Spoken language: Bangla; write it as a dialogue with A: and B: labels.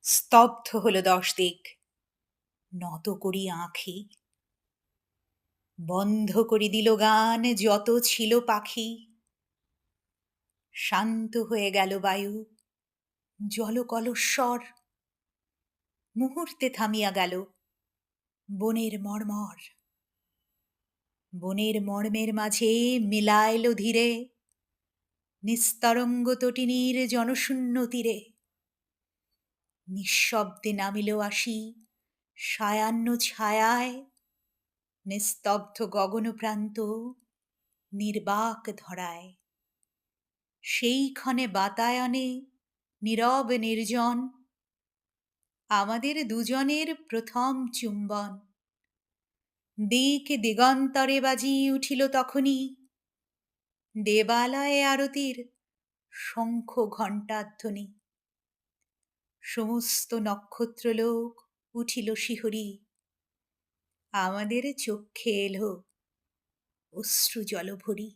A: স্তব্ধ হলো ১০ দিক। নত করি আঁখি, বন্ধ করে দিল গান যত ছিল পাখি। শান্ত হয়ে গেল বায়ু, জলকলস্বর। মুহূর্তে থামিয়া গেল বনের মর্মর। বনের মর্মের মাঝে মিলাইল ধীরে নিস্তরঙ্গ তটিনীর জনশূন্য তীরে। নিঃশব্দে নামিল আসি সায়াহ্ন ছায়ায়, নিস্তব্ধ গগনপ্রান্ত নির্বাক ধরায়। সেইক্ষণে বাতায়নে নীরব নির্জন আমাদের দুজনের প্রথম চুম্বন। দিক দিগন্তরে বাজিয়ে উঠিল তখনই দেবালয়ে আরতির শঙ্খ ঘণ্টাধ্বনি। সমস্ত নক্ষত্রলোক উঠিল শিহরি, আমাদের চক্ষে এলো অশ্রু জলভরি।